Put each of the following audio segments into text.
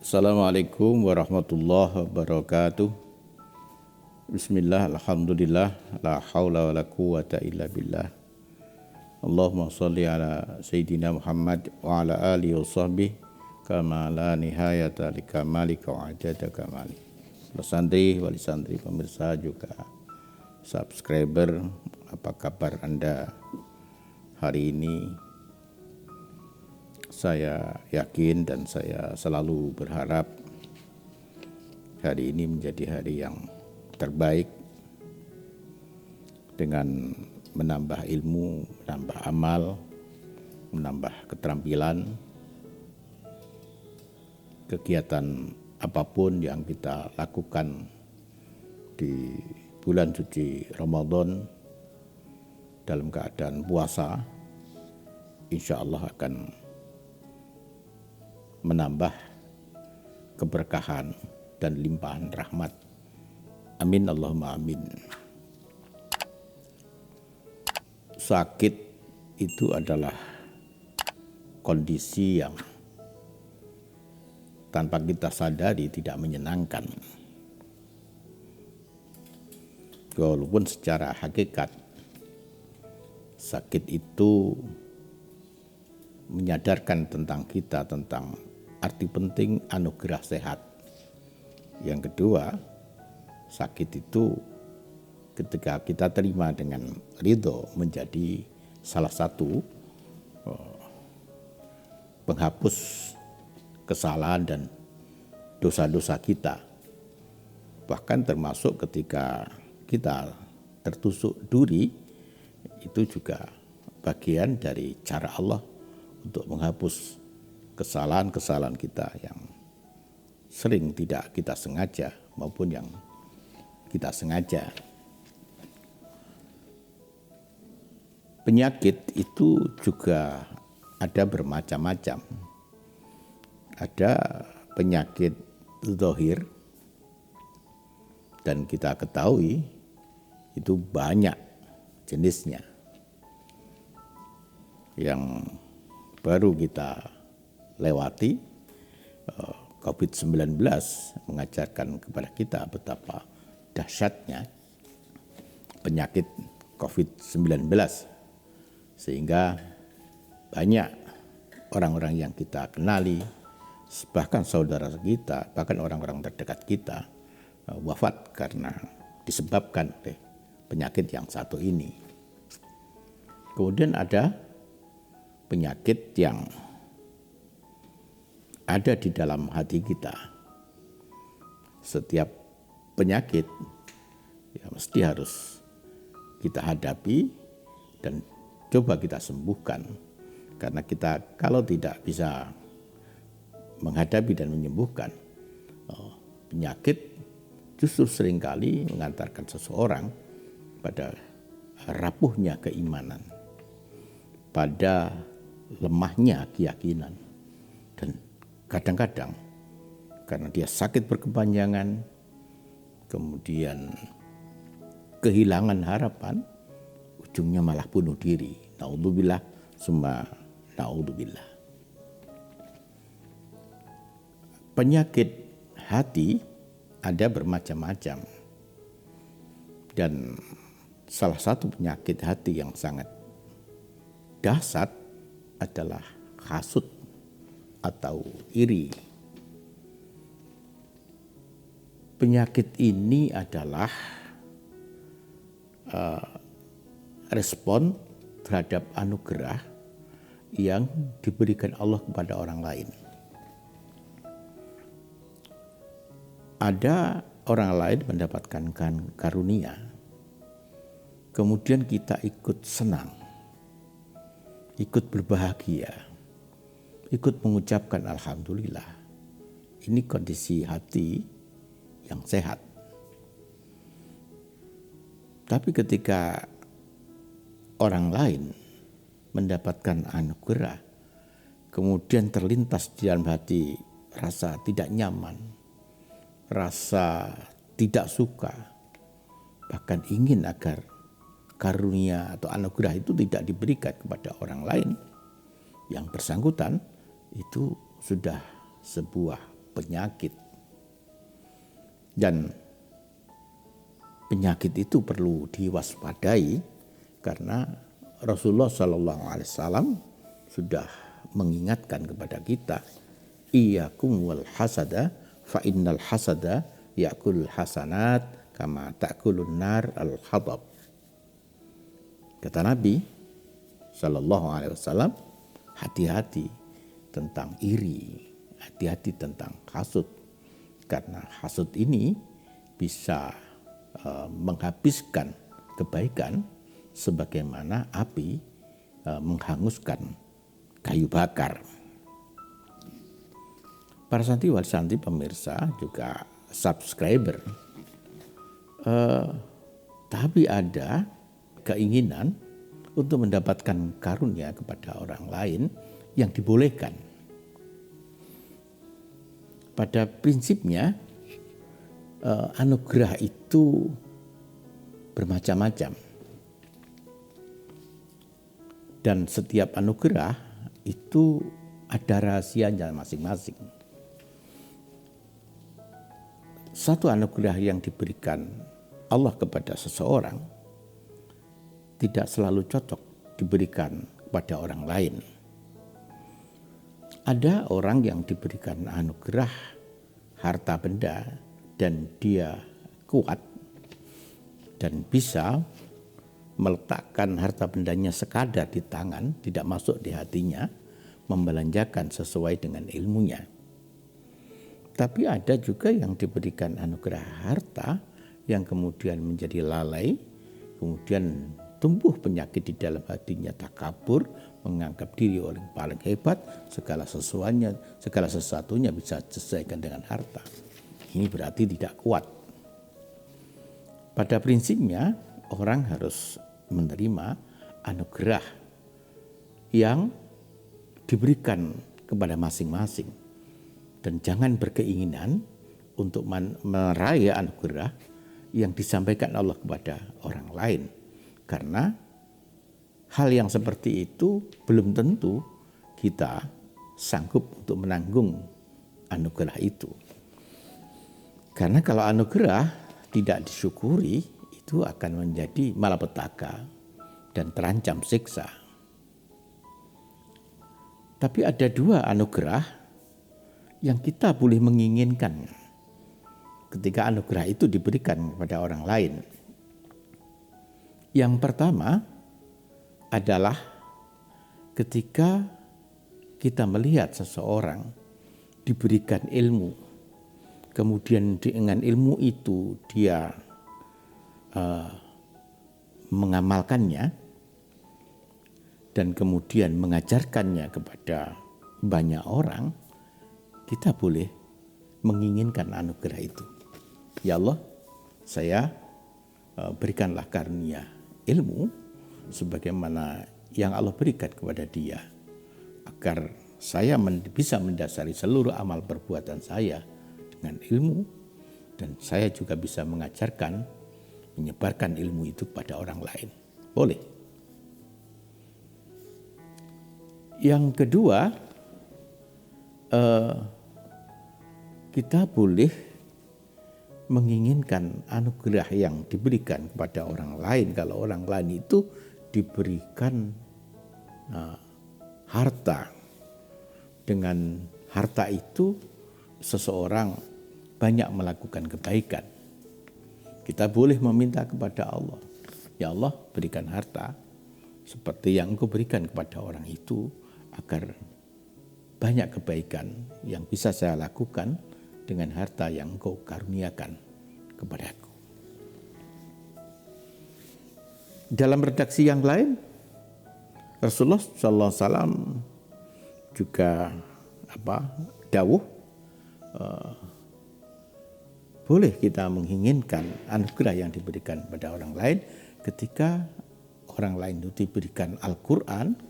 Assalamualaikum warahmatullahi wabarakatuh. Bismillah, alhamdulillah, la haula wa la quwata illa billah. Allahumma salli ala Sayyidina Muhammad wa ala alihi wa sahbihi kama la nihayata li kamalika wa adada kamali. Santri, wali santri, pemirsa juga subscriber, apa kabar Anda hari ini? Saya yakin dan saya selalu berharap hari ini menjadi hari yang terbaik dengan menambah ilmu, menambah amal, menambah keterampilan, kegiatan apapun yang kita lakukan di bulan suci Ramadan dalam keadaan puasa, insya Allah akan menambah keberkahan dan limpahan rahmat. Amin Allahumma amin. Sakit itu adalah kondisi yang tanpa kita sadari tidak menyenangkan. Walaupun secara hakikat sakit itu menyadarkan tentang kita, tentang arti penting anugerah sehat. Yang kedua, sakit itu ketika kita terima dengan ridho menjadi salah satu penghapus kesalahan dan dosa-dosa kita. Bahkan termasuk ketika kita tertusuk duri, itu juga bagian dari cara Allah untuk menghapus kesalahan-kesalahan kita yang sering tidak kita sengaja maupun yang kita sengaja. Penyakit itu juga ada bermacam-macam. Ada penyakit zahir dan kita ketahui itu banyak jenisnya. Yang baru kita lewati, COVID-19 mengajarkan kepada kita betapa dahsyatnya penyakit COVID-19, sehingga banyak orang-orang yang kita kenali, bahkan saudara kita, bahkan orang-orang terdekat kita wafat karena disebabkan oleh penyakit yang satu ini. Kemudian ada penyakit yang ada di dalam hati kita. Setiap penyakit ya mesti harus kita hadapi dan coba kita sembuhkan. Karena kita kalau tidak bisa menghadapi dan menyembuhkan penyakit, justru seringkali mengantarkan seseorang pada rapuhnya keimanan, pada lemahnya keyakinan, dan kadang-kadang karena dia sakit berkepanjangan, kemudian kehilangan harapan, ujungnya malah bunuh diri. Naudzubillah, summa naudzubillah. Penyakit hati ada bermacam-macam, dan salah satu penyakit hati yang sangat dahsyat adalah hasud atau iri. Penyakit ini adalah respon terhadap anugerah yang diberikan Allah kepada orang lain. Ada orang lain mendapatkan karunia, kemudian kita ikut senang, ikut berbahagia, ikut mengucapkan alhamdulillah. Ini kondisi hati yang sehat. Tapi ketika orang lain mendapatkan anugerah, kemudian terlintas di dalam hati rasa tidak nyaman, rasa tidak suka, bahkan ingin agar karunia atau anugerah itu tidak diberikan kepada orang lain, yang bersangkutan itu sudah sebuah penyakit. Dan penyakit itu perlu diwaspadai karena Rasulullah SAW sudah mengingatkan kepada kita, iyyakum wal hasada fa innal hasada ya'kul hasanat kama ta'kulun nar al-hatab. Kata Nabi SAW, hati-hati tentang iri, hati-hati tentang hasud, karena hasud ini bisa menghabiskan kebaikan sebagaimana api menghanguskan kayu bakar. Para santri wal santri pemirsa juga subscriber, tapi ada keinginan untuk mendapatkan karunia kepada orang lain yang dibolehkan. Pada prinsipnya anugerah itu bermacam-macam, dan setiap anugerah itu ada rahasianya masing-masing. Satu anugerah yang diberikan Allah kepada seseorang tidak selalu cocok diberikan kepada orang lain. Ada orang yang diberikan anugerah harta benda dan dia kuat dan bisa meletakkan harta bendanya sekadar di tangan, tidak masuk di hatinya, membelanjakan sesuai dengan ilmunya. Tapi ada juga yang diberikan anugerah harta yang kemudian menjadi lalai, kemudian tumbuh penyakit di dalam hatinya, takabur, menganggap diri orang paling hebat, segala sesuatunya bisa disesuaikan dengan harta. Ini berarti tidak kuat. Pada prinsipnya orang harus menerima anugerah yang diberikan kepada masing-masing, dan jangan berkeinginan untuk meraih anugerah yang disampaikan Allah kepada orang lain, karena hal yang seperti itu belum tentu kita sanggup untuk menanggung anugerah itu. Karena kalau anugerah tidak disyukuri, itu akan menjadi malapetaka dan terancam siksa. Tapi ada dua anugerah yang kita boleh menginginkan ketika anugerah itu diberikan kepada orang lain. Yang pertama adalah ketika kita melihat seseorang diberikan ilmu, kemudian dengan ilmu itu dia mengamalkannya dan kemudian mengajarkannya kepada banyak orang, kita boleh menginginkan anugerah itu. Ya Allah, saya berikanlah karunia ilmu sebagaimana yang Allah berikan kepada dia, agar saya bisa mendasari seluruh amal perbuatan saya dengan ilmu, dan saya juga bisa mengajarkan, menyebarkan ilmu itu kepada orang lain. Boleh. Yang kedua, kita boleh menginginkan anugerah yang diberikan kepada orang lain kalau orang lain itu diberikan harta. Dengan harta itu seseorang banyak melakukan kebaikan. Kita boleh meminta kepada Allah, ya Allah, berikan harta seperti yang Engkau berikan kepada orang itu, agar banyak kebaikan yang bisa saya lakukan dengan harta yang Engkau karuniakan kepadaku. Dalam redaksi yang lain, Rasulullah SAW juga dawuh, boleh kita menginginkan anugerah yang diberikan pada orang lain ketika orang lain itu diberikan Al-Quran.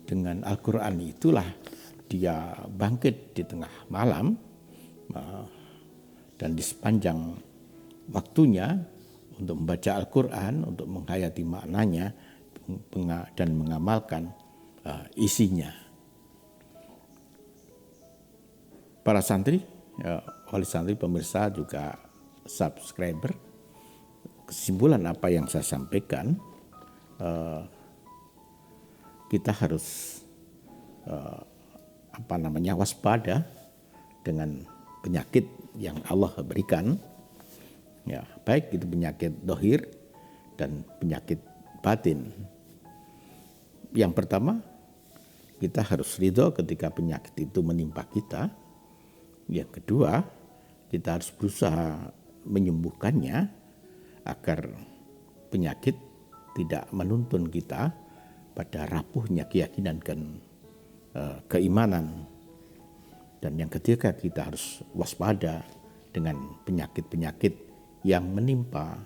Dengan Al-Quran itulah dia bangkit di tengah malam dan di sepanjang waktunya untuk membaca Al-Quran, untuk menghayati maknanya dan mengamalkan isinya. Para santri oleh santri pemirsa juga subscriber, kesimpulan apa yang saya sampaikan, kita harus waspada dengan penyakit yang Allah berikan, ya, baik itu penyakit dohir dan penyakit batin. Yang pertama, kita harus ridho ketika penyakit itu menimpa kita. Yang kedua, kita harus berusaha menyembuhkannya agar penyakit tidak menuntun kita pada rapuhnya keyakinan dan keimanan. Dan yang ketiga, kita harus waspada dengan penyakit-penyakit yang menimpa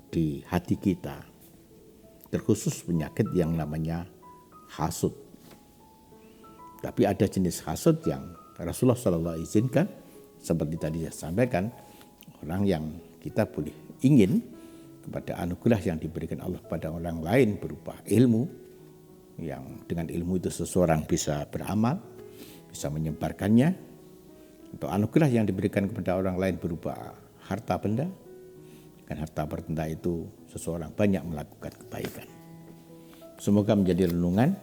di hati kita, terkhusus penyakit yang namanya hasud. Tapi ada jenis hasud yang Rasulullah SAW izinkan, seperti tadi saya sampaikan, orang yang kita boleh ingin kepada anugerah yang diberikan Allah kepada orang lain berupa ilmu, yang dengan ilmu itu seseorang bisa beramal, bisa menyebarkannya, atau anugerah yang diberikan kepada orang lain berupa harta benda. Dengan harta benda itu seseorang banyak melakukan kebaikan. Semoga menjadi renungan.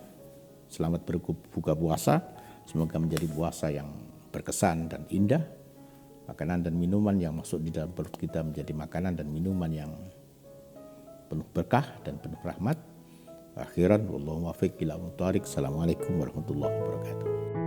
Selamat berbuka puasa. Semoga menjadi puasa yang berkesan dan indah. Makanan dan minuman yang masuk di dalam perut kita menjadi makanan dan minuman yang penuh berkah dan penuh rahmat. Akhiran wallahu muwaffiq ila muthariq. Assalamualaikum warahmatullahi wabarakatuh.